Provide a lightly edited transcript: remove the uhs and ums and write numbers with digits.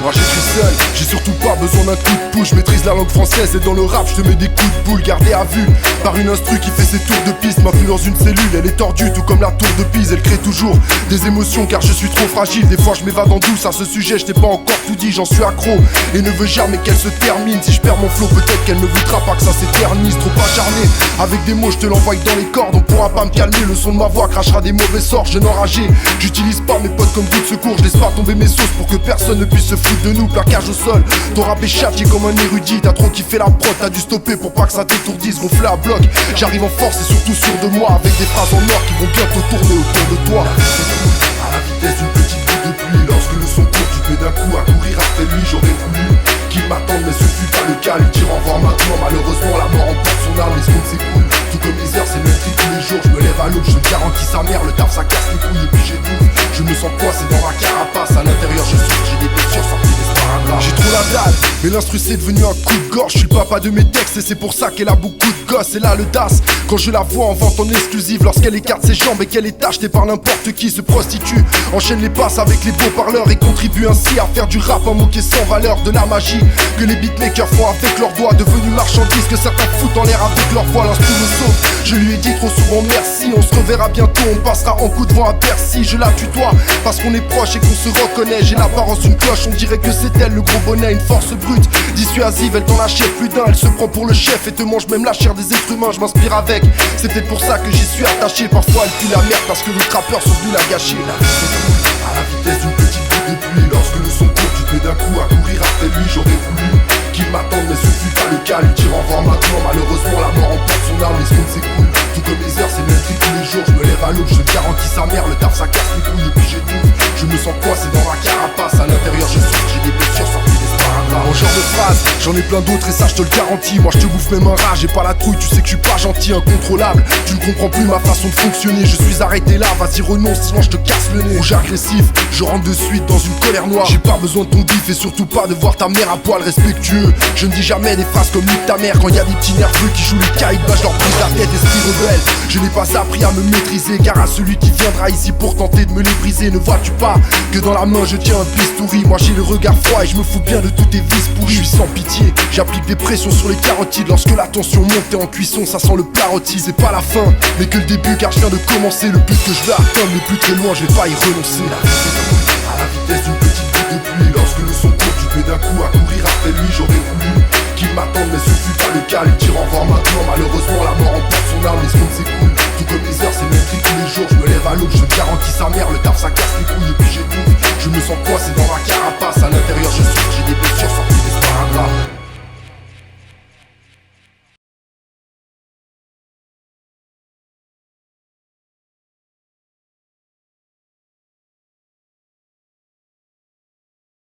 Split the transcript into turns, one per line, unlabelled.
Moi j'écris seul, j'ai surtout pas besoin d'un coup de pouce. Je maîtrise la langue française et dans le rap je te mets des coups de boule. Gardé à vue par une instru qui fait ses tours de piste. Maintenue dans une cellule, elle est tordue tout comme la tour de Pise. Elle crée toujours des émotions car je suis trop fragile. Des fois je m'évade en douce à ce sujet, je t'ai pas encore tout dit. J'en suis accro et ne veux jamais qu'elle se termine. Si je perds mon flow peut-être qu'elle ne voudra pas que ça s'éternise. Trop acharné, avec des mots je te l'envoie dans les cordes. On pourra pas me calmer, le son de ma voix crachera des mauvais sorts. Je n'enragé, j'utilise pas mes potes comme bout de secours. Je laisse pas tomber mes sauces pour que personne ne puisse se foutre de nous. Plaquage au sol, ton rap est châtié comme un érudit. T'as trop kiffé la prod, t'as dû stopper pour pas que ça t'étourdisse. Gonflé à bloc, j'arrive en force et surtout sûr de moi. Avec des phrases en or qui vont bientôt tourner autour de toi. À la vitesse d'une petite goutte de pluie. Lorsque le son court, tu te mets d'un coup à courir après lui. J'aurais voulu qu'il m'attende mais ce fut pas le cas. Lui dire au revoir maintenant, malheureusement la mort emporte son âme. Les secondes s'écoulent, tout comme les heures, c'est le même prix tous les jours. Je me lève à l'aube, je te garantis sa mère. Le taf ça casse les couilles et puis j'étouffe. Je me sens coincé dans ma carapace. À l'intérieur je souffre, j'ai des blessures sorties des sparadraps. J'ai trop la dalle, mais l'instru c'est devenu un coup de gorge. Je suis le papa de mes textes et c'est pour ça qu'elle a beaucoup de gosses. Et là le DAS, quand je la vois en vente en exclusive, lorsqu'elle écarte ses jambes et qu'elle est achetée par n'importe qui, se prostitue, enchaîne les passes avec les beaux parleurs et contribue ainsi à faire du rap un mot qui est sans valeur. De la magie que les beatmakers font avec leurs doigts, devenus marchandises que certains foutent en l'air avec leur voix. L'instru me sauve, je lui ai dit trop souvent merci. On se reverra bientôt, on passera en coup de vent à Bercy. Je la tutoie parce qu'on est proche et qu'on se reconnaît. J'ai l'apparence d'une cloche, on dirait que c'est elle le gros bonnet. Une force brute, dissuasive, elle t'en achète plus d'un. Elle se prend pour le chef et te mange même la chair des êtres humains. Je m'inspire avec, c'est peut-être pour ça que j'y suis attaché. Parfois elle pue la merde parce que les trappeurs sont venus la gâcher. À la vitesse d'une petite goutte de pluie. Lorsque le son court, tu te mets d'un coup à courir après lui. J'aurais voulu qu'il m'attende mais ce fut pas le cas. Lui dire au revoir maintenant, malheureusement la mort emporte son âme. Les secondes s'écoulent, tout comme les heures, c'est le même prix tous les jours. Je me lève à l'aube, je te garantis sa mère. Le taf ça casse les couilles et puis j'étouffe. Je me sens coincé dans ma carapace. À l'intérieur je souffre, j'ai des blessures sorties des sparadraps. Mon genre de phrase, j'en ai plein d'autres et ça je te le garantis. Moi je te bouffe même un rat, j'ai pas la trouille. Tu sais que je suis pas gentil, incontrôlable. Tu ne comprends plus ma façon de fonctionner. Je suis arrêté là, vas-y renonce sinon je te casse le nez. Rouge agressif, je rentre de suite dans une colère noire. J'ai pas besoin de ton bif et surtout pas de voir ta mère à poil. Respectueux, je ne dis jamais des phrases comme nique ta mère. Quand y a des petits nerveux qui jouent les caïds, bah je leur brise la tête, esprit rebelle. Je n'ai pas appris à me maîtriser, car à celui qui viendra ici pour tenter de me les briser. Ne vois-tu pas que dans la main je tiens un bistouri. Moi j'ai le regard froid et je me fous bien de tous tes vices pourris. Je suis sans pitié, j'applique des pressions sur les carotides. Lorsque la tension monte et en cuisson ça sent le plat rôti. C'est pas la fin, mais que le début car je viens de commencer. Le but que je veux atteindre n'est plus très loin, je vais pas y renoncer. À la vitesse d'une petite goutte de pluie. Lorsque le son court, tu te mets d'un coup à courir après lui. J'aurais voulu qu'il m'attende mais ce fut pas le cas. Lui dire au revoir maintenant, malheureusement la mort emporte son âme. Les secondes s'écoulent, tout comme les heures, c'est le même prix tous les jours. Je me lève à l'aube, je te garantis sa mère. Le taf ça casse les couilles et puis j'étouffe. Je me sens coincé dans ma carapace. À l'intérieur je suis